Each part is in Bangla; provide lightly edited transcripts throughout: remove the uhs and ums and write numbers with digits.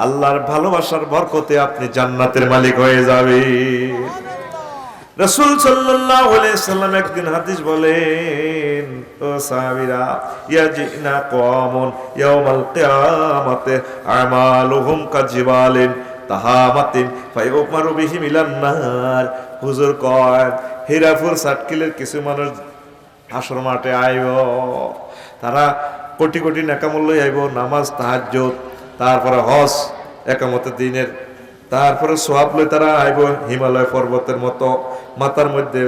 আল্লাহর ভালোবাসার বরকতে আপনি জান্নাতের মালিক হয়ে যাবেন। রাসূল সাল্লাল্লাহু আলাইহি সাল্লাম একদিন হাদিস বলেন, ও সাহাবীরা, ইয়াজিনা কওমুন ইয়াউমাল কিয়ামাতে আমালুহুম কাজিবালিন তাহামাতিন ফায়ুমারু বিহিম ইলান নার। হুজুর কয়, হীরাপুর সার্কেলের কিছু মানুষ হাসর মাঠে আইব, তারা কোটি কোটি নেকামূল্য আইব, নামাজ তাহাজ্জুদ, তারপরে হজ একামতে দিনের, তারপরে সোয়াব লই তারা আইব হিমালয় পর্বতের মতো মাথার মধ্যে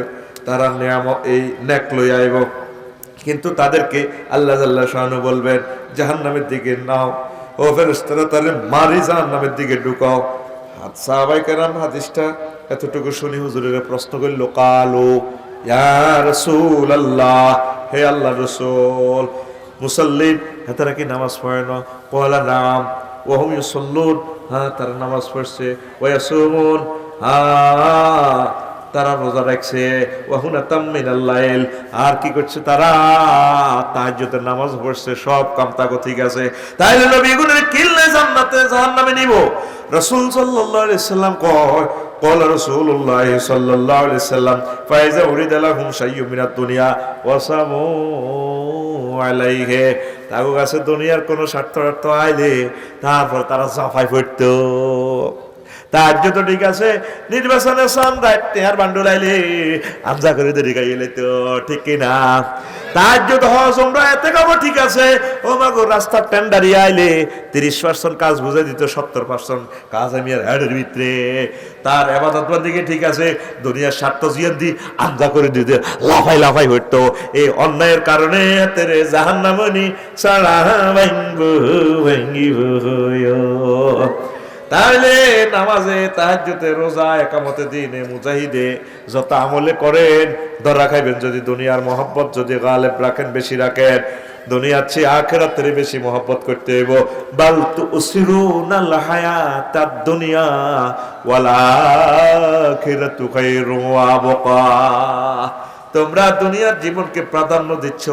তারা নিয়ামত এই নেক লই আইব। কিন্তু তাদেরকে আল্লাহ জাল্লা শানু বলবেন জাহান্নামের দিকে নাও, ও ফেরেশতারা তারে মারি জাহান্নামের দিকে ঢুকাও। সাহাবায়ে কেরাম হাদিসটা এতটুকু শুনি হুজুরের প্রশ্ন করল, কালু ইয়া রাসূলুল্লাহ, হে আল্লাহর রাসূল, মুসাল্লিন তারা কি নামাজ পড়ে না? কলা নাম। ওয়াহুম ইউসাল্লুন, হ্যাঁ তারা নামাজ পড়ছে। ওয়ায়াসুমুন, হ্যাঁ তারা রোজা রাখছে। ওয়াহুনাতাম মিনাল লাইল, আর কি করছে তারা? তাহাজ্জুদের নামাজ পড়ছে। সব কাম তাগো ঠিক আছে। তাইলে নবীগুলোর কিল্লে জান্নাতে জাহান্নামে নিব? রাসূল সাল্লাল্লাহু আলাইহি সাল্লাম কয়, قال رسول الله صلى الله عليه وسلم فإذا أريد لهم شيء من الدنيا وسموا عليه, তাগো কাছে দুনিয়ার কোন স্বার্থ আইলে তারপর তারা জাফাই পড়তো। তাহাজ্জুদ তো ঠিক আছে, নির্বাচনে সামরাইতে আর বান্ডুল আইলে আমজা করে দেরি গাইলে তো ঠিক কি না? তাহাজ্জুদ হজ উমরা এতে কাবো ঠিক আছে, ও মাগো রাস্তার টেন্ডারি আইলে 30% কাজ বুঝে দিত, 70% কাজ আমি আর হেডের ভিতরে। তার ইবাদত বন্দেগী ঠিক আছে, দুনিয়ার স্বার্থ জিয়ান দি আমজা করে দিতে লাফাই লাফাই হইতো। এই অন্যায়ের কারণে তেরে জাহান্নামনি সারা ভাঙ্গু ভাঙ্গিব। তাহলে নামাজে, তাহাজ্জুদে, রোজা, একামতে দিনে, মুজাহিদে যত আমলে করেন ধরা খাইবেন যদি দুনিয়ার মহব্বত যদি গালেব রাখেন, বেশি রাখেন, দুনিয়ার চেয়ে আখিরাতের বেশি মহব্বত করতে হইব। বাল তুসিরুনাল হায়াতাদ দুনিয়া ওয়াল আখিরাতু খায়রুম ওয়া আবকা। তোমরা দুনিয়ার জীবনকে প্রাধান্য দিচ্ছ,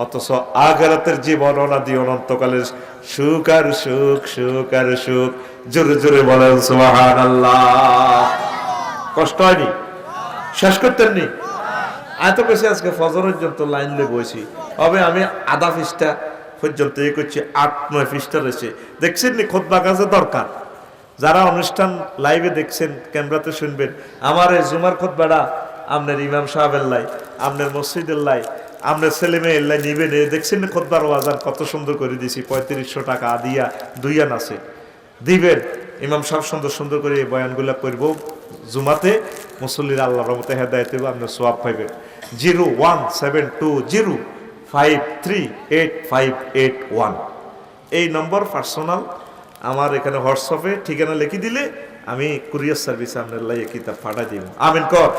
অথচ আখিরাতের জীবন অনাদি অনন্তকালের সুখ আর সুখ, সুখ আর সুখ। জোরে জোরে বলেন সুবহানাল্লাহ। কষ্ট হয়নি? শেষ করতেন নি? এত বেশি আজকে ফজর পর্যন্ত লাইন লে বসি, হবে আমি আধা পৃষ্ঠা পর্যন্ত এই করছি, 8-9 পৃষ্ঠা রয়েছে। দেখছেন নি খুতবা কাজে দরকার? যারা অনুষ্ঠান লাইভে দেখছেন, ক্যামেরাতে শুনবেন, আমার এই জুমার খুতবাটা আপনার ইমাম সাহেবের লাই, আপনার মসজিদের লাই, আপনার ছেলে মেয়ের লাই নিবেন। দেখছেন না খুতবার ওয়াজান কত সুন্দর করে দিছি, 3500 টাকা আদিয়া দুইয়ান আছে, দিবেন। ইমাম সাহেব সুন্দর সুন্দর করে এই বয়ানগুলা করব জুমাতে, মুসল্লির আল্লাহর রহমতে হেদায়েত হইব, আপনার সওয়াব পাইবেন। 01720538581 এই নম্বর পার্সোনাল আমার এখানে হোয়াটসঅ্যাপে ঠিকানা লিখে দিলে আমি কুরিয়ার সার্ভিসে আপনার লাই কিতাব পাঠাই দিব। আমিন কর।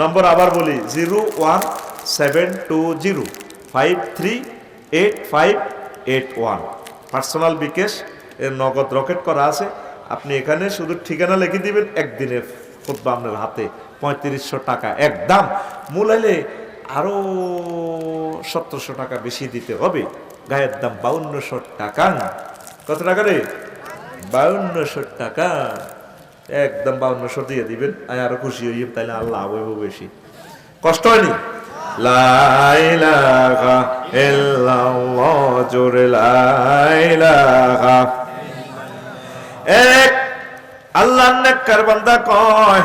নম্বর আবার বলি, 01720538581 পার্সোনাল বিকাশ এর নগদ রকেট করা আছে। আপনি এখানে শুধু ঠিকানা লিখে দিবেন, একদিনের খুতবা আপনার হাতে, 3500 টাকা একদম। মূলাইলে আরো 1700 টাকা বেশি দিতে হবে। গায়ের দাম 5200 টাকা। কত টাকা রে? 5200 টাকা। একদম 5200 দিয়ে দিবেন, আমি আরো খুশি হই, তাইলে আল্লাহ হইব বেশি। কষ্ট হয়নি? লা ইলাহা ইল্লাল্লাহ, জোরে লা ইলাহা। এক আল্লাহর নেককার বান্দা কয়,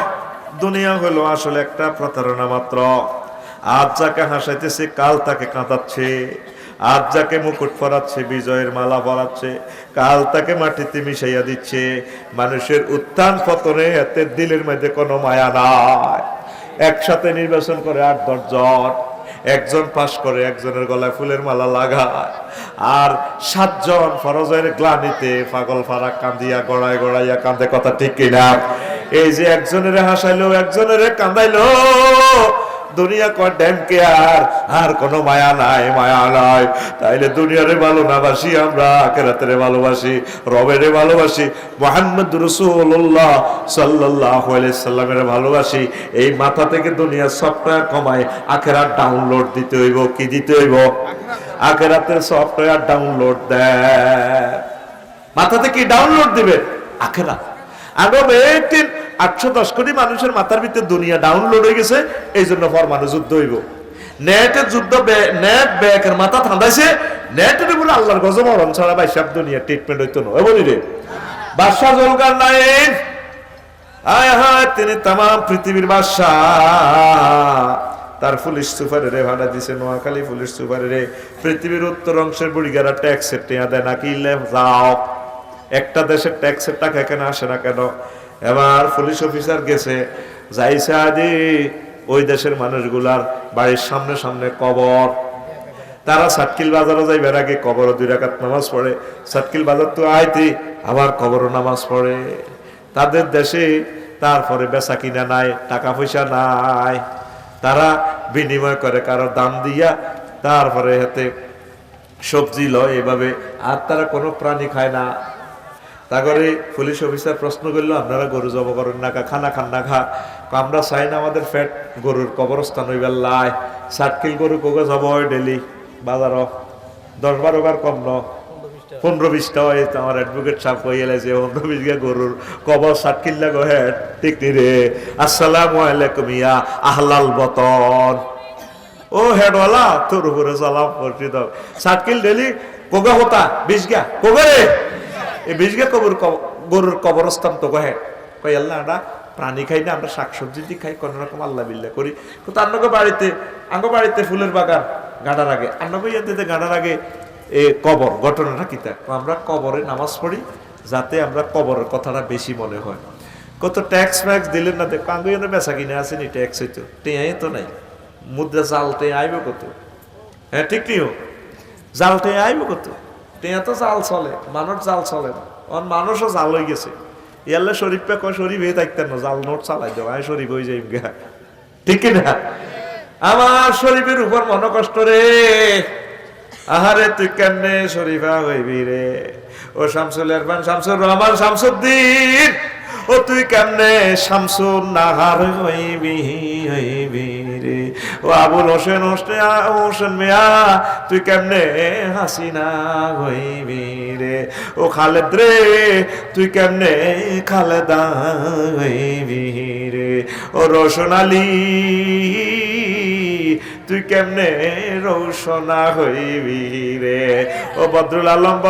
দুনিয়া হলো আসলে একটা প্রতারণা মাত্র। আজ যাকে হাসাইতেছে কাল তাকে কাঁদাচ্ছে, আজ যাকে মুকুট পরাচ্ছে, বিজয়ের মালা পরাচ্ছে, কাল তাকে মাটিতে মিশাইয়া দিচ্ছে। মানুষের উত্থান পতনে এতে দিলের মধ্যে কোনো মায়া নাই। একসাথে নির্বাচন করে 8-10 জন, একজন পাশ করে একজনের গলায় ফুলের মালা লাগায়, আর 7 জন ফরজের গ্লানিতে পাগল ফারা কান্দিয়া গড়ায় গড়াইয়া কান্দে। কথা ঠিক কিনা? এই যে একজনের হাসাইলো, একজনের কান্দাইলো, দুনিয়া কয় ড্যামকে আর কোনো মায়া নাই, মায়া নাই। তাইলে দুনিয়ারে ভালো না বাসি, আমরা আখিরাতেরে ভালোবাসি, রবেরে ভালোবাসি, মুহাম্মদ রাসূলুল্লাহ সাল্লাল্লাহু আলাইহি সাল্লামের ভালোবাসি। এই মাথা থেকে দুনিয়া সফটওয়্যার কমায় আখিরাত ডাউনলোড দিতে হইব। কি দিতে হইব? আখিরাতের সফটওয়্যার ডাউনলোড দেয়। মাথাতে কি ডাউনলোড দিবে? আখেরা। আগে 810 কোটি মানুষের মাথার ভিতরে দুনিয়া ডাউনলোড হয়ে গেছে, এই জন্য পরমাণু যুদ্ধ হইব। নেটের যুদ্ধ, নেট ব্যাকের মাথা ঠান্ডাইছে, নেটের উপরে আল্লাহর গজব মরণ ছাড়া ভাই সব দুনিয়া ট্রিটমেন্ট হইতো না। বলি রে বাদশাহ জুলকারনাইন, আয় হায়, তিনি তাম পৃথিবীর বাদশাহ। তার পুলিশ সুপারে ভাড়া দিছে নোয়াখালী পুলিশ সুপারে, পৃথিবীর উত্তর অংশের বুড়িগারা ট্যাক্সের টেয়া দেয় না, কি যাও একটা দেশের ট্যাক্সের টাকা এখানে আসে না কেন? এবার পুলিশ অফিসার গেছে, যাইছে আদি ওই দেশের মানুষগুলার বাড়ির সামনে সামনে কবর, তারা সাতকিল বাজারও যাইবার আগে কবরও 2 রাকাত নামাজ পড়ে, সাতকিল বাজার তো আইতে আবার কবরও নামাজ পড়ে। তাদের দেশে তারপরে বেচা কিনা নাই, টাকা পয়সা নাই, তারা বিনিময় করে কারো দাম দিয়া, তারপরে হাতে সবজি লয় এভাবে, আর তারা কোনো প্রাণী খায় না। তারপরে পুলিশ অফিসার প্রশ্ন করলো, আপনারা গরু জব করেন না কা, খানা খান না খা? আমরা চাই না আমাদের ফ্যাট গরুর কবরস্থান হইবার লাই, 60 কিল গরু কোকে জব হয় ডেলি বাজার 10-12 বার কম ন 15-20টা হয়। আমার অ্যাডভোকেট সাহেব কই এলাইছে 15-20 গরুর কবর 60 কিল্লা গো হেড, ঠিক নি রে? আসসালামু আলাইকুম ইয়া আহলাল বতন। ও হেডওয়ালা, তোর উপরে সালাম করছি দাও, 60 কিল ডেলি কোগা হতা 20 গা কোগা রে, এই 20 গা গরুর কবরস্থান তো গো হেড। কই আল্লাহ আমরা প্রাণী খাই না, আমরা শাকসবজি দিয়ে খাই, কোন রকম আল্লাহ বিল্লাহ করি। তো আন্নগো বাড়িতে ফুলের বাগান গাড়ার আগে, আন্নগো ইয়াতে গাড়ার আগে এ কবর, ঘটনাটা কি তা? আমরা কবরে নামাজ পড়ি যাতে আমরা কবরের কথাটা বেশি মনে হয়। কত ট্যাক্স ফ্যাক্স দিলেন না, দেখো আঙ্গুইনে বেচা কিনে আসেনি, ট্যাক্স হইতো টেয়াই তো নাই, মুদ্রা জালতে আইব কত? হ্যাঁ ঠিক নিও, জালতে আইব কত? টেয়া তো জাল চলে, মানুষ জাল চলে না, মানুষও জাল হয়ে গেছে। ইয়াল্লা শরীফ পে কয় শরীফ হয়ে থাকতেন না, জাল নোট চালাই দেবো, আমি শরীফ হয়ে যাই গা, ঠিক না? আমার শরীফের উপর মন কষ্ট রে, আহারে তুই কেমনে শরীফা হইবি রে? ও শামসুল ইরফান, শামসুর রহমান, শামসুদ্দিন, ও তুই কেমনে শামসুন নাহার হইবি রে? ও আবুল হোসেন মিয়া, তুই কেমনে হাসিনা হইবি রে? ও খালেদ রে, তুই কেমনে খালেদা হইবি রে? ও রোশন আলী, তুই কেমনে রৌশনা হইবি রে? ও বদরুল আলম,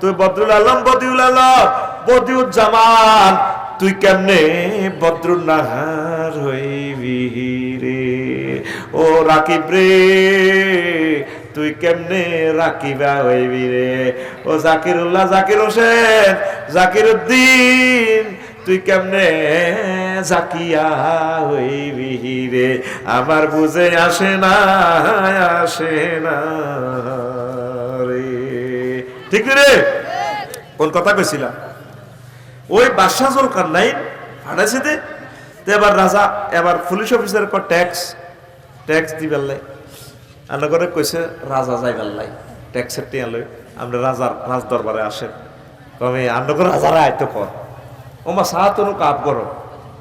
তুই বদরুল আলম, বদিউজ্জামান, তুই কেমনে বদরুল নাহার হইবি রে? ও রাকিব রে, তুই কেমনে রাকিবা হইবি রে? ও জাকিরুল্লাহ, জাকির হোসেন, জাকির উদ্দিন, তুই কেমনে জাকিয়া হইবি রে? আমার বুঝে আসে না রে, ঠিক রে? কোন কথা কইছিলাম? ওই বাদশাহ জুলকারনাইন ফাটাইছে দে। এবার রাজা, এবার পুলিশ অফিসার কো ট্যাক্স দিবার লাই, আনা করে কইছে রাজা যাইবার লাই ট্যাক্সের টিয়া লই, আমরা রাজ দরবারে আসেন। কমে আন্না করে রাজারা আইতো কর, ওমা সাহাতনু কাপ করো,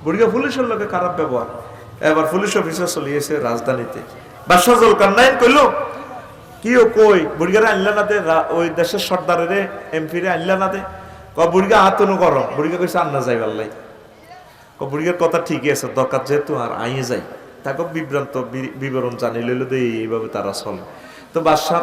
বুড়িয়া পুলিশের লোকে খারাপ ব্যবহার। এবার পুলিশ অফিসার চলিয়েছে রাজধানীতে, বাদশাহ জুলকারনাইন কইল কি ও কই বুড়িয়ারে আনলা না দে, ওই দেশের সর্দারের এমপিরে আনলা না দে। বুড়িগা হাতনু করো, বুড়িগা কইছে আন্না যাইবার লাই। বুড়িগার কথা ঠিকই আছে, দরকার যেহেতু আর আইয়ে যাই, তাকে বিভ্রান্ত বিবরণ জানি লইল দে, এইভাবে তারা চলে। তো বাদশাহ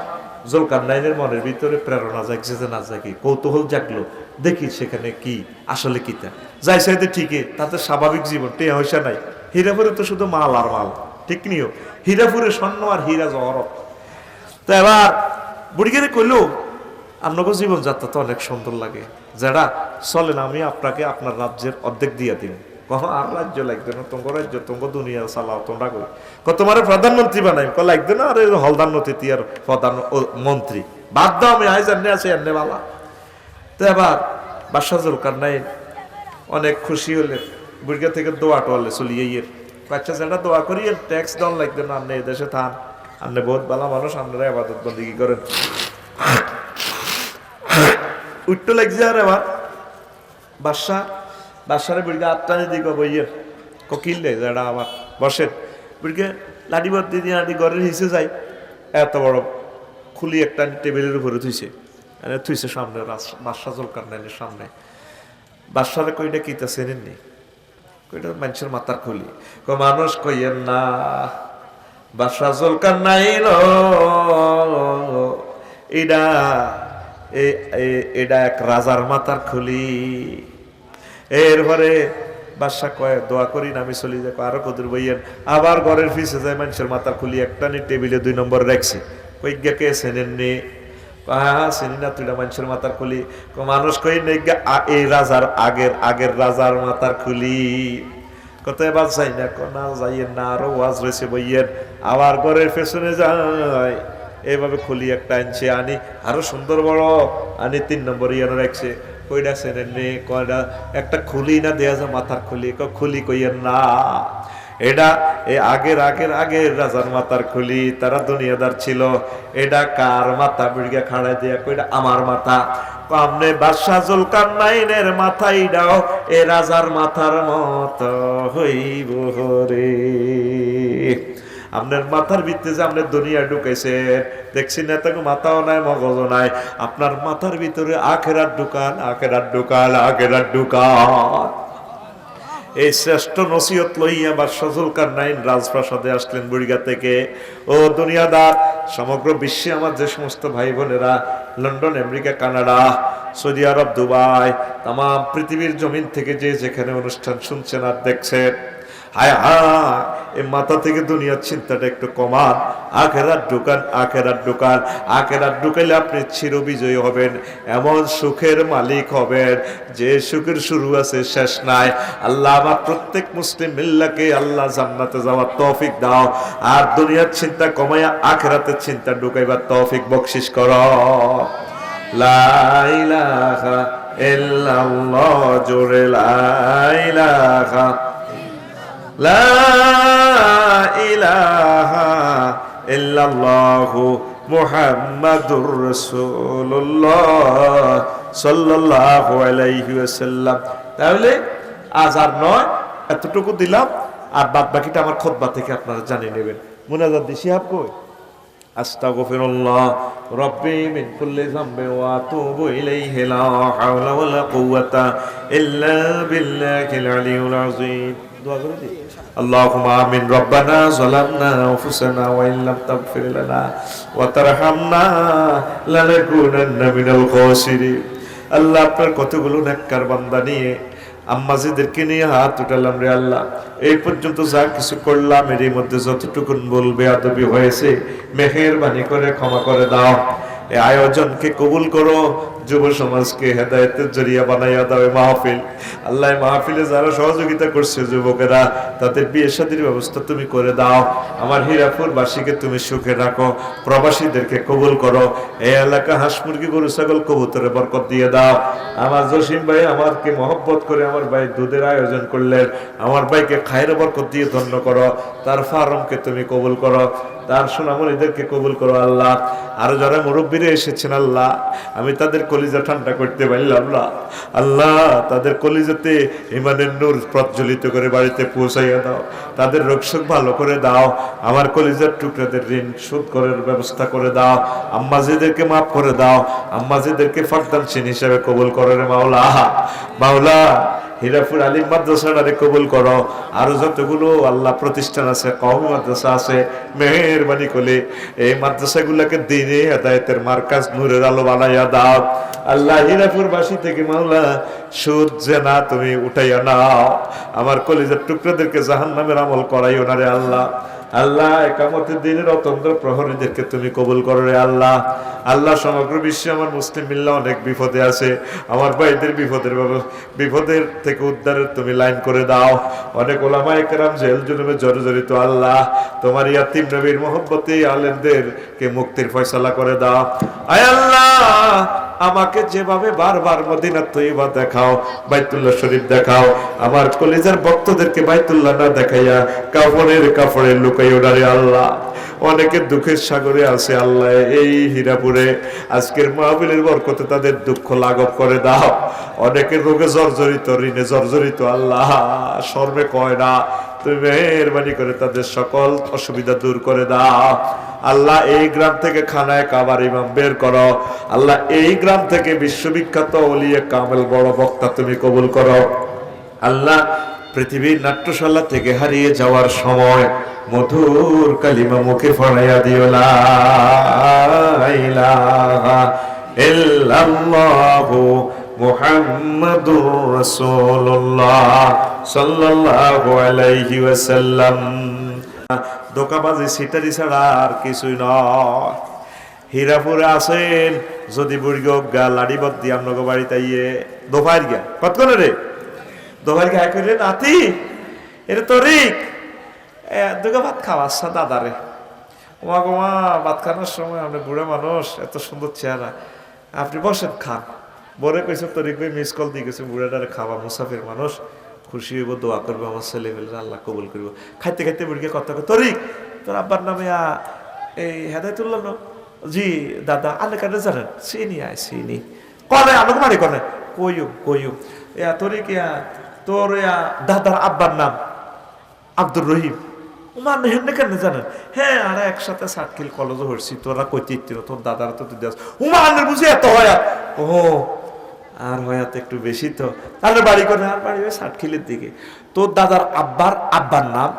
জুলকারনাইনের মনের ভিতরে প্রেরণা জাগছে যে না জাগি, কৌতূহল জাগলো, দেখি সেখানে কি আসলে কি তা যাই চাইতে ঠিকই, তাতে স্বাভাবিক জীবন, টেয়া হইসা নাই। হীরাপুরে তো শুধু মাল আর মাল, ঠিক নিও, হীরাপুরে স্বর্ণ আর হীরা জহরত। তো এবার বুড়িগারে কইলো আপনাকে জীবনযাত্রা তো অনেক সুন্দর লাগে, যারা চলে না, আমি আপনাকে আপনার রাজ্যের অর্ধেক দিয়ে দিব। আর রাজ্য লাগবে না, তোমার রাজ্য তোমার দুনিয়া চালাও তোমরা কই, তোমার প্রধানমন্ত্রী বানাই লাগবে না, আর হলদার নথিতি আর প্রধান মন্ত্রী বাদ দাও, আমি আজ এনে আছি এনে বালা। তো এবার বাদশাহ জুলকারনাইন অনেক খুশি হলেন, বুড়িয়া থেকে দোয়া টোয়ালে চলিয়ে ইয়ের বাচ্চা যেটা দোয়া করি, ট্যাক্স দেওয়ান লাগবে না, আপনি এই দেশে থান, আপনি বহুত ভালো মানুষ, আপনারা আবাদত বন্দিগি করেন। উঠতে লাগছে আর এবার বাদশারে বুড়িকে আটটানে দিক বইয়ের কিনলে যারা আমার বসেন, বুড়িকে লাঠি বাদ দিয়ে লাঠি ঘরের হিসে যায়, এত বড় খুলি একটা টেবিলের উপরে থুইছে। থুইছে সামনে বাদশাহ জুলকারনাইনের সামনে। বাদশারে কইটা কিতা চেনেননি? কইটা মানুষের মাথার খুলি। মানুষ কইয়েন না, বাদশাহ জুলকারনাইন এটা এটা এক রাজার মাথার খুলি। এরপরে বাদশা কয় দোয়া করি না আমি চলি যাই, আরো কদুর বইয়েন। আবার ঘরের পিছে যায় মানুষের মাথার খুলি একটা নি টেবিলে 2 নম্বর রাখছে। কইজ্ঞা কে চেনেননি? হ্যাঁ চিনি না, তুইটা মানুষের মাথার খুলি। মানুষ কই এই রাজার আগের রাজার মাথার খুলি। কত এবার যাই না, না যাইয়েন না, আরো ওয়াজ রয়েছে বইয়েন। আবার ঘরের পেছনে যায়, এইভাবে খুলি একটা আনছে, আনি আরো সুন্দর বড় আনি 3 নম্বর ইয়ানো রাখছে। কইটা চেনেননি? কয়টা একটা খুলি না দেয়া যায় মাথার খুলি। খুলি কইয়েন না, এটা আগের রাজার মাথার খুলি। তারা দুনিয়াদার ছিল। এটা কার মাথা? বিড়িয়া খাড়াই দিয়া কইটা আমার মাথা। আমনে বাদশাহ জুলকারনাইনের মাথা, এটাও এ রাজার মাথার মতো হইব রে। আপনার মাথার ভিতরে যে আপনি দুনিয়া ঢুকাইছেন, দেখছি না তাকে মাথাও নাই মগজও নাই। আপনার মাথার ভিতরে আখেরাত ঢুকান, আখেরাত ঢুকান, আখেরাত ঢুকান। এই শ্রেষ্ঠ নসিহত লইয়া বাদশাহ জুলকারনাইন রাজপ্রাসাদে আসলেন বুড়িগা থেকে। ও দুনিয়াদার, সমগ্র বিশ্বে আমার যে সমস্ত ভাই বোনেরা লন্ডন, আমেরিকা, কানাডা, সৌদি আরব, দুবাই, তাম পৃথিবীর জমিন থেকে যে যেখানে অনুষ্ঠান শুনছেন আর দেখছেন, হায় হায়, এই মাথা থেকে দুনিয়ার চিন্তাটা একটু কমান। আখেরাত ঢুকান, আখেরাত ঢুকান। আখেরাত ঢুকাইলে আপনি চিরবিজয়ী হবেন, এমন সুখের মালিক হবেন যে সুখের শুরু আছে শেষ নাই। আল্লাহ আমার প্রত্যেক মুসলিম মিল্লাকে আল্লাহ জান্নাতে যাওয়ার তৌফিক দাও, আর দুনিয়ার চিন্তা কমাইয়া আখেরাতের চিন্তা ঢুকাইবার তৌফিক বকশিশ করো। লা ইলাহা ইল্লাল্লাহ, জোরে লা ইলাহা, লা ইলাহা ইল্লাল্লাহু মুহাম্মাদুর রাসূলুল্লাহ সাল্লাল্লাহু আলাইহি ওয়াসাল্লাম। তাহলে আজ আর নয়, এতটুকু দিলাম, আর বাদ বাকিটা আমার খুতবা থেকে আপনারা জানিয়ে নেবেন। মুনাজাত দিছি আপ কই আস্তাগফিরুল্লাহ রাব্বি মিন কুল্লি যামবি ওয়া আতুবু ইলাইহি, লা হাওলা ওয়ালা কুওয়াতা ইল্লা বিল্লাহিল আলিয়্যিল আযীম। দোয়া করে দিই। আল্লাহুম্মা আমিন। রব্বানা যালামনা আনফুসানা ওয়া ইল্লাম তাগফির লানা ওয়া তারহামনা লানাকুনান্না মিনাল খাসিরিন। আল্লাহ, আপনার কতগুলো নেককার বান্দা নিয়ে, আম্মাজিদেরকে নিয়ে হাত উঠালাম রে আল্লাহ। এই পর্যন্ত যা কিছু করলাম এর মধ্যে যতটুকুন বলবে আদবি হয়েছে, মেহেরবানি করে ক্ষমা করে দাও। এই আয়োজনকে কবুল করো, যুব সমাজকে হেদায়েতের জরিয়া বানাইয়া দাও। মাহফিল, আল্লাহ মাহফিলে যারা সহযোগিতা করছে যুবকেরা, তাদের বিয়ে শাদীর ব্যবস্থা তুমি করে দাও। আমার হীরাপুর বাসীকে তুমি সুখে রাখো, প্রবাসীদেরকে কবুল করো। এই এলাকা হাঁস মুরগি গরু ছাগল কবুতরে বরকত দিয়ে দাও। আমার জসিম ভাই আমাকে মহব্বত করে আমার ভাই দুধের আয়োজন করলেন, আমার ভাইকে খায়ের বরকত দিয়ে ধন্য করো। তার ফার্মকে তুমি কবুল করো, তার সোনামণিদেরকে কবুল করো আল্লাহ। আর যারা মুরব্বীরা এসেছেন আল্লাহ, আমি তাদের কলিজা ঠান্ডা করতে পারলাম না আল্লাহ, তাদের কলিজাতে ইমানের নূর প্রজ্বলিত করে বাড়িতে পৌঁছাইয়া দাও, তাদের রোগশোক ভালো করে দাও। আমার কলিজার টুকরাদের ঋণ শোধ করার ব্যবস্থা করে দাও। আম্মাজিদেরকে মাফ করে দাও, আম্মাজিদেরকে ফারদানশীন হিসেবে কবুল করো রে মাওলা। মাওলা, হীরাপুর আলিম মাদ্রাসাটারে কবুল করো। আরো যতগুলো আল্লাহ প্রতিষ্ঠান আছে, কওমি মাদ্রাসা আছে, মেহেরবানি করে এই মাদ্রাসাগুলোকে দিনে হেদায়েতের মার্কাজ নূরের আলো বানাইয়া দাও আল্লাহ। হীরাপুর বাসী থেকে মাওলা সুদ জেনা তুমি উঠাইয়া নাও। আমার কলিজার টুকরাদেরকে জাহান্নামের আমল করাইও না রে আল্লাহ। আল্লাহ, একামতের দিনের অতন্ত্র প্রহরীদেরকে তুমি কবুল করো রে আল্লাহ। আল্লাহ, সমগ্র বিশ্বে আমার মুসলিম মিল্লাহ অনেক বিপদে আছে, আমার ভাইদের বিপদের থেকে উদ্ধারের তুমি লাইন করে দাও। অনেক ওলামায়ে কেরাম জেল জুলুমে জর্জরিত আল্লাহ, তোমার ইয়াতীম নবীর মহব্বতে আলেমদেরকে মুক্তির ফয়সালা করে দাও। আয় আল্লাহ, আমাকে যেভাবে বারবার মদিনা তৈয়বা দেখাও, বাইতুল্লাহ শরীফ দেখাও, আমার কলিজার ভক্তদেরকে বাইতুল্লাহ না দেখাইয়া কাফনের লুকাইও না রে আল্লাহ। অনেকে দুঃখের সাগরে আছে আল্লাহ এই হীরাপুরে আজকের মাহফিলের বরকতে তাদের দুঃখ লাঘব করে দাও। অনেকের রোগে জর্জরিত, ঋণে জর্জরিত আল্লাহ শর্মে কয় না, তুমি মেহেরবানি করে তাদের সকল অসুবিধা দূর করে দাও। আল্লাহ এই গ্রাম থেকে খানায় কাবার ইমাম বের করো। আল্লাহ এই গ্রাম থেকে বিশ্ববিখ্যাত ওলিয়ে কামেল বড় বক্তা তুমি কবুল করো। আল্লাহ পৃথিবীর নাট্যশালা থেকে হারিয়ে যাওয়ার সময় মধুর কালিমা মুখে ফড়াইয়া দিও, লা ইলাহা ইল্লাল্লাহু মুহাম্মাদুর রাসূলুল্লাহ সাল্লাল্লাহু আলাইহি ওয়াসাল্লাম। দোকাবাজি সিটারি ছাড়া আর কিছুই নয়। হীরাপুরে আছেন যদি বুড়িগো গা লাড়িবত দিয়ে আপনাকে বাড়িতে ইয়ে দোপাইর গা কতক্ষণ রে দোপাইর গা করে নাতি এটা তো রিক দুগা ভাত খাওয়াচ্ছা দাদারে। ওমা গোমা ভাত খানোর সময় আপনি বুড়ো মানুষ, এত সুন্দর চেহারা, আপনি বসেন খান। বলে কইছে তরিক ভাই মিস কল দিয়ে গেছে, বুড়াটারে খাওয়া, মুসাফির মানুষ, খুশি হইব, দোয়া করবো আমার ছেলে মেলে আল্লাহ কবুল করব। খাইতে খাইতে বুড়িকে কথা কয়, তরিক তোর আব্বার নামে এই হেদায়তুল্লাহ ন? জি দাদা। আলে কাটে জানেন? চিনি আয় চিনি কনে আমাকে মারি কনে কইম কইম তরিক তোর দাদার আব্বার নাম আব্দুর রহিম। মান হেন কেন জানেন? হ্যাঁ আর একসাথে সাতকিল কলেজে হচ্ছি, তোরা কইতে তোর দাদার তো তুই উমানের বুঝি এত হয়। ও আর হয়াত একটু বেশি তো, তাহলে বাড়ি করে আর বাড়ি হয় সাতখিলের দিকে। তোর দাদার আব্বার নাম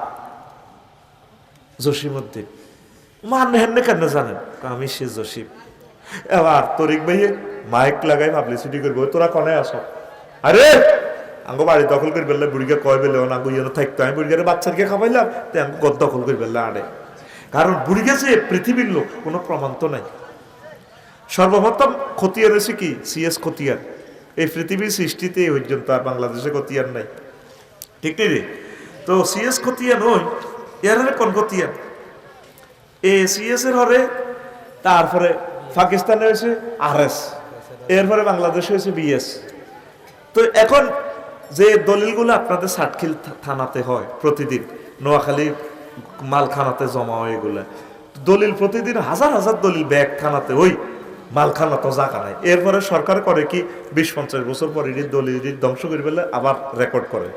জসিমউদ্দিন। মান হেন কেন জানেন? আমি সে জসিম। এবার তরিক ভাই মাইক লাগাই পাবলিসিটি করবো, তোরা কনে আসো? আরে আঙ্গো বাড়ি দখল করে ফেললে, বুড়িকে কয় বেলে আঙ্গো ইয়ে থাকতো, আমি বুড়িকে বাচ্চাকে খাওয়াইলাম, তো আঙ্গো গদ দখল করে ফেললে আড়ে। কারণ বুড়িকে যে পৃথিবীর লোক কোনো প্রমাণ তো নাই। সর্বপ্রথম খতিয়ান হয়েছে কি সিএস খতিয়ান, এই পৃথিবীর সৃষ্টিতে এই পর্যন্ত আর বাংলাদেশে খতিয়ান নাই, ঠিক নেই রে? তো সিএস খতিয়ান ওই এর কোন খতিয়ান এ সিএস এর হরে, তারপরে পাকিস্তানে হয়েছে আরএস, এরপরে বাংলাদেশে হয়েছে বিএস। তো এখন যে দলিলগুলো আপনাদের সাতখিল থানাতে হয় প্রতিদিন, নোয়াখালী মালখানাতে জমা হয়, এগুলা দলিল প্রতিদিন হাজার হাজার দলিল ব্যাগ থানাতে ওই মালখানা তো জায়গা নাই। এরপরে সরকার করে কি 20-50 বছর পর দলিল ধ্বংস করে ফেলে আবার রেকর্ড করে,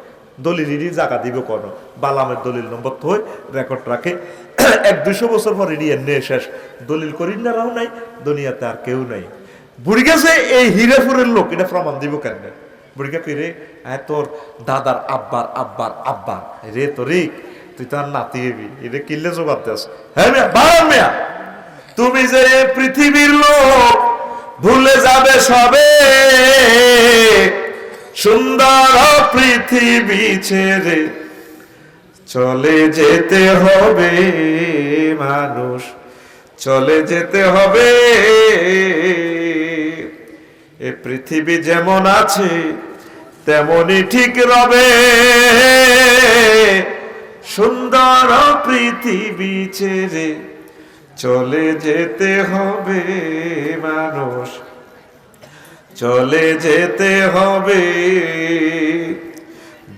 দলিলেরই জায়গা দিব কোনো বালামের দলিল নম্বর তো হয় রেকর্ড রাখে। 100-200 বছর পর এনে শেষ, দলিল করি নারাও নাই, দুনিয়াতে আর কেউ নাই। বুড়ি গেছে এই হীরাপুরের লোক, এটা প্রমাণ দিব কেন? বুড়িকে ফিরে তোর দাদার আব্বার আব্বার আব্বার রে তরিক, তুই তার নাতি হবি, এটা কিনলে জোগাতে আস। হ্যাঁ মেয়া, তুমি যে পৃথিবীর লোক ভুলে যাবে সবে, সুন্দর পৃথিবী ছেড়ে চলে যেতে হবে মানুষ, চলে যেতে হবে। এ পৃথিবী যেমন আছে তেমনই ঠিক রবে, সুন্দর পৃথিবী ছেড়ে চলে যেতে হবে মানুষ, চলে যেতে হবে।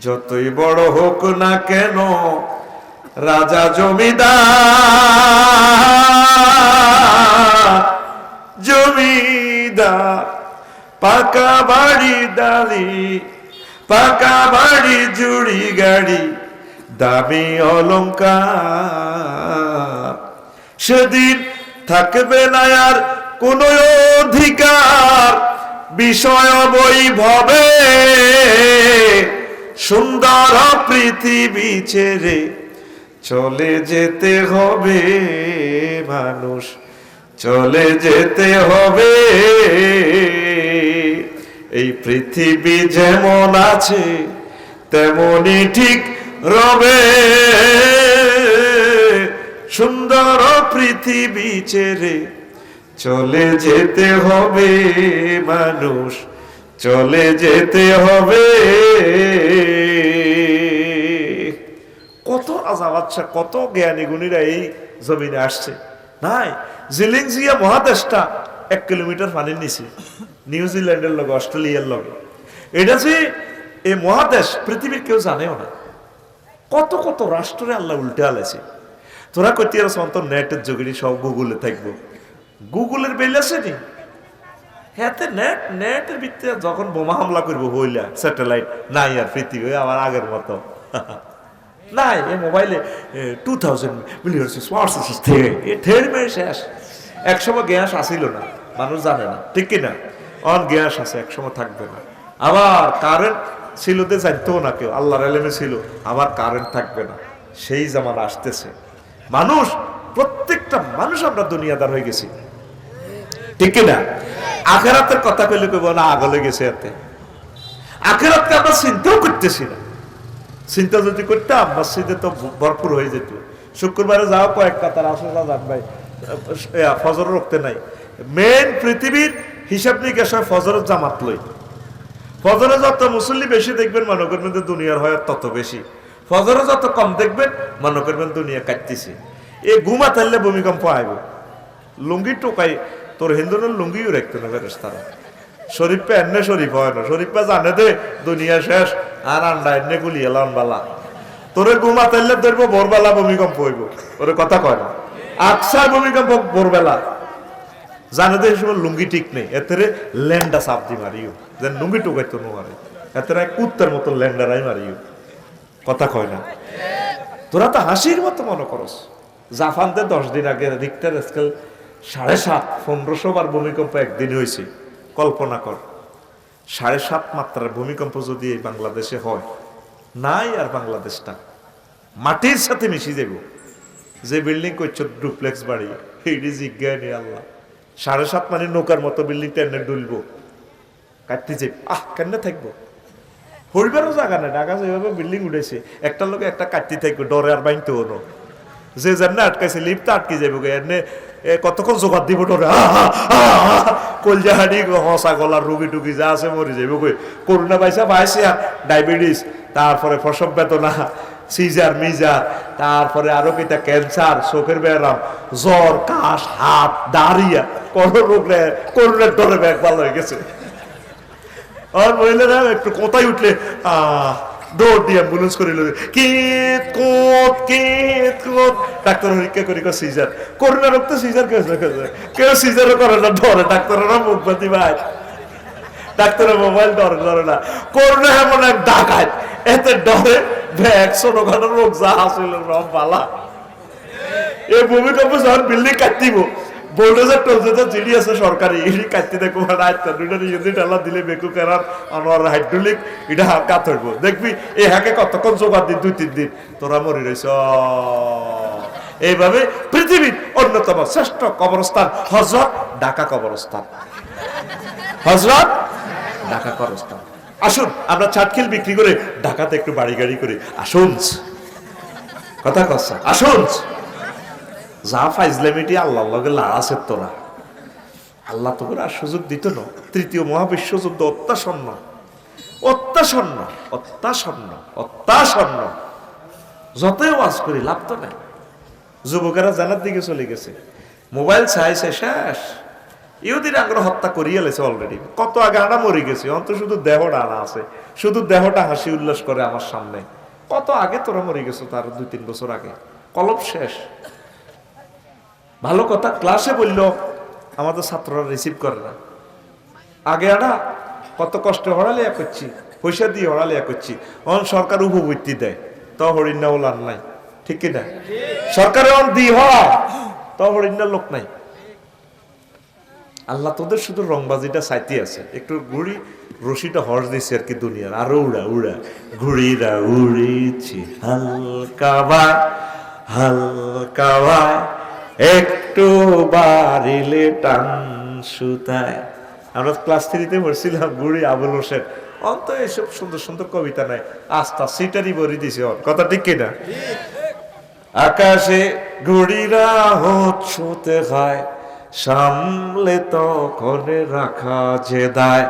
যতই বড় হোক না কেন রাজা জমিদার পাকা বাড়ি দাড়ি, পাকা বাড়ি জুড়ি গাড়ি, দামি অলংকার, সেদিন থাকবে না আর কোন অধিকার বিষয় বৈভবে, সুন্দর পৃথিবী ছেড়ে চলে যেতে হবে মানুষ, চলে যেতে হবে। এই পৃথিবী যেমন আছে তেমনই ঠিক রবে, সুন্দর পৃথিবী ছেড়ে চলে যেতে হবে মানুষ, চলে যেতে হবে। কত রাজা বাদশা, কত জ্ঞানী গুণীরা এই জমিনে আসছে। নাই জিলিংজিয়া মহাদেশটা 1 কিলোমিটার পানির নিচে, নিউজিল্যান্ডের লগে অস্ট্রেলিয়ার লগে, এটা যে এই মহাদেশ পৃথিবীর কেউ জানেও না। কত কত রাষ্ট্রে আল্লাহ উল্টে আলেছে। তোরা কইতে আর তো নেটের যোগেরই সব গুগলে থাকবো, গুগলের বেল আছে নি হ্যাঁ নেটের ভিত্তিতে যখন বোমা হামলা করবো হইলা স্যাটেলাইট নাই আর পৃথিবী আবার আগের মতো নাই। এই মোবাইলে 2000 মিলিয়ন শেষ। একসময় গ্যাস আসিল না, মানুষ জানে না, ঠিক কিনা? অন গ্যাস আছে, একসময় থাকবে না। আবার কারেন্ট ছিল তো জানতো না কেউ, আল্লাহর এলেমে ছিল, আবার কারেন্ট থাকবে না। সেই জামানা আসতেছে। মানুষ, প্রত্যেকটা মানুষ আমরা দুনিয়াদার হয়ে গেছি, ঠিক কিনা? আখেরাতের কথা কইলে কইব না আগলে গেছে এতে। আখেরাতকে আমরা চিন্তাও করতেছি না। চিন্তা যদি করতাম মসজিদে তো ভরপুর হয়ে যেত। শুক্রবারে যাও কয়েক কাতার আসলে যান ভাই, ফজর রখতে নাই। মেন পৃথিবীর হিসাব নিকাশ হয় ফজরের জামাত লই। ফজরে যত মুসল্লি বেশি দেখবেন মনে করবেন যে দুনিয়ার হয় তত বেশি। ফজরে যত কম দেখবেন মনে করবেন দুনিয়া কাটতেছে। এ ঘুমা থাকলে ভূমিকম্প আইব। লুঙ্গি টোকাই তোর হিন্দুদের লুঙ্গিও রাখতে না তারা। শরীফে এনে শরীফ হয় না, শরীফে জানে দে দুনিয়া শেষ আর আন্ডা এনে গুলিয়ে লান বালা। তোরে ঘুমা থাকলে ধরবো ভোরবেলা ভূমিকম্প হইব, ওরে কথা কয় না। আকসার ভূমিকম্প ভোরবেলা জানে দে সময় লুঙ্গি ঠিক নেই, এতে ল্যান্ডা চাপ দি মারিও, যেন লুঙ্গি টোকাইতো না মারে, এতে কুত্তার মতো ল্যান্ডারাই মারিও, কথা কয় না। তোরা তো হাসির মতো মনে করস। জাপানতে 10 দিন আগে রিক্টার স্কেল 7.5 1500 বার ভূমিকম্প একদিন হয়েছে। কল্পনা কর 7.5 মাত্রার ভূমিকম্প যদি এই বাংলাদেশে হয়, নাই আর বাংলাদেশটা মাটির সাথে মিশে যাব। যে বিল্ডিং করছো ডুপ্লেক্স বাড়ি, এইটি জিজ্ঞাসা নেই আল্লাহ। 7.5 মানে নৌকার মতো বিল্ডিং টেনে ডুলবো, কাটতে যাই কেন থাকবো, হরিবারও জায়গা নেই। ঢাকা যেভাবে বিল্ডিং উঠেছে, একটা লোকে একটা কাটতে থাকবো, ডরে আর বাইনতে হলো। যে জানে আটকাইছে লিফ্ট আটকে যাবো, এনে কতক্ষণ জোগাড় দিব, ডরে কলজাহানি হসা গলার রুগী টুগি যা আছে মরে যাবো। করোনা পাইছে আর ডায়াবেটিস, তারপরে প্রসব বেদনা, সিজার মিজার, তারপরে আরো কিটা ক্যান্সার, চোখের ব্যায়াম, জ্বর, কাশ, হাত, ডায়রিয়া, কোনো রোগ করোনার ডরে ব্যাগ ভালো হয়ে গেছে। আর মহিলারা একটু কোথায় উঠলে দৌড় দিয়ে অ্যাম্বুলেন্স করে ডাক্তার পরীক্ষা করি সিজার। করোনা রোগ তো সিজার কেউ সিজারও করে না, ডরে ডাক্তাররা মুখ বাতি ভাই, ডাক্তারের মোবাইল ডরে না। করোনা এমন এক ডাকাত, এতে ডরে ব্যাগ ছোটখাটো রোগ যা আসছিল রব বালা। এই ভূমিকম্প যখন বিল্ডিং কাটিব, বোল্ডেজার টোলজেজার জিডি আছে সরকারি, এটি কাটতে দেখবো আল্লাহ দিলে বেকু কেরার আনোয়ার হাইড্রোলিক এটা কাত হইব। দেখবি এই হাকে কতক্ষণ জোগাড় দিন, 2-3 দিন তোরা মরি রয়েছ। এইভাবে পৃথিবীর অন্যতম শ্রেষ্ঠ কবরস্থান হযরত ঢাকা কবরস্থান, হযরত ঢাকা কবরস্থান। আসুন আমরা চাটখিল বিক্রি করে ঢাকাতে একটু বাড়ি গাড়ি করি। আসুন, কথা কসা, আসুন। যা ফাইজলামিটি আল্লাহর লগে আছে তোরা, আল্লাহ তো আর সুযোগ দিত না। তৃতীয় মহাবিশ্বযুদ্ধ অত্যাসন্ন, যতই ওয়াজ করি লাভ তো নাই। যুবকেরা জানার দিকে চলে গেছে, মোবাইল চাইছে শেষ। ইহুদির আগ্রহ হত্যা করিয়ে লেছে অলরেডি। কত আগে আনা মরে গেছে, অন্ত শুধু দেহটা আনা আছে, শুধু দেহটা হাসি উল্লাস করে আমার সামনে। কত আগে তোরা মরে গেছো, তার 2-3 বছর আগে। কলব শেষ। ভালো কথা ক্লাসে বললো, আমাদের ছাত্ররা রিসিভ করে না। আগে আনা কত কষ্ট হড়ালিয়া করছি, পয়সা দিয়ে হড়ালিয়া করছি, সরকার উপবৃত্তি দেয়, তো হরিণা ওলার নাই, ঠিক কিনা? সরকারে দি হয়, তো হরিণার লোক নাই। আল্লাহ তোদের শুধু রংবাজিটা চাইতে আছে, একটু ঘুড়ি রশিটা হর্ষ দিচ্ছে আর কি দুনিয়ার। আরো উড়া ঘুড়িরা উড়েছে হালকা একটু বাড়িলে টান সুতায়। আমরা ক্লাস 3-তে পড়ছিলাম ঘুড়ি আবুল হোসেন। অন্ত এসব সুন্দর সুন্দর কবিতা নাই, আস্তা সিটারি বরি দিছে কথা, ঠিক কিনা? আকাশে ঘুড়িরা হতে খায়, সামলে তখন রাখা যে দায়,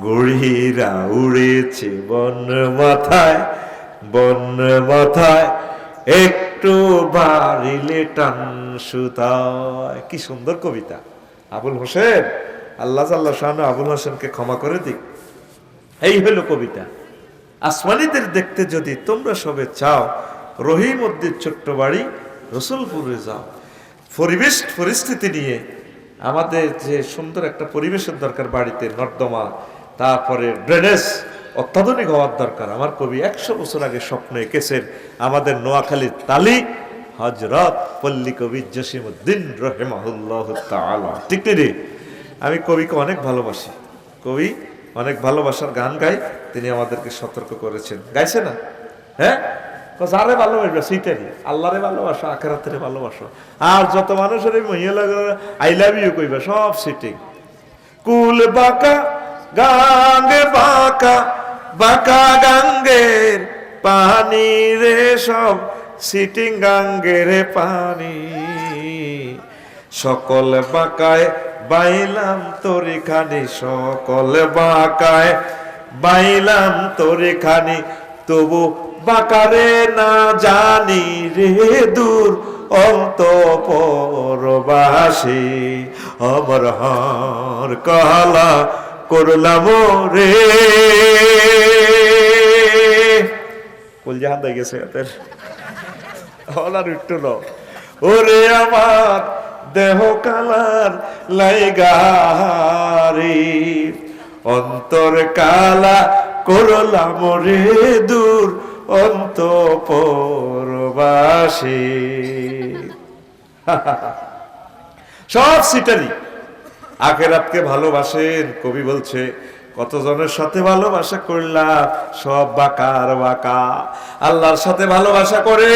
ঘুড়িরা উড়েছে বন মাথায় একটু বাড়িলে টান সুতায়। কি সুন্দর কবিতা আবুল হোসেন। আল্লাহ জাল্লাহ শানু আবুল হোসেনকে ক্ষমা করে দিক। এই হলো কবিতা। আসমানিদের দেখতে যদি তোমরা সবে চাও, রহিম উদ্দিন ছোট্ট বাড়ি, রসুলপুরে যাও। পরিবেশ পরিস্থিতি নিয়ে আমাদের যে সুন্দর একটা পরিবেশের দরকার, বাড়িতে নর্দমা, তারপরে ড্রেনেজ অত্যাধুনিক হওয়ার দরকার। আমার কবি 100 বছর আগে স্বপ্ন এঁকেছেন আমাদের নোয়াখালীর তালি হযরত পল্লী কবি জসিমউদ্দিন রাহিমাহুল্লাহ তাআলা। ঠিক রে? আমি কবিকে অনেক ভালোবাসি, কবি অনেক ভালোবাসার গান গাই, তিনি আমাদেরকে সতর্ক করেছেন। গাইছে না? হ্যাঁ, যারে ভালোবাসবে সেইটাই, আল্লাহরে ভালোবাসো, আখিরাতের ভালোবাসো, আর যত মানুষের মহিলা আই লাভ ইউ কইবা সব সিটিং। কুল বাঁকা গাঙ্গে বাঁকা বাঁকা গাঙ্গের পানি রে, সব সিটিং গাঙ্গের পানি। সকল বাঁকায় বাইলাম তোরে খানি, সকল বাঁকায় বাইলাম তোরে খানি, তবু বাঁকারে না জানি রে দূর অন্তঃপুরবাসী। আমার হার কালা করলাম রে। কলজাহান হয়ে গেছে এদের হলার একটু ন। ওরে আমার দেহ কালার লাইগারি, অন্তর কালা করলাম রে দূর অন্তঃপুরবাসী। সব সিটারি আখিরাতকে ভালোবাসেন। কবি বলছে কতজনের সাথে ভালোবাসা করলাম, সব বাঁকার বাঁকা। আল্লাহর সাথে ভালোবাসা করে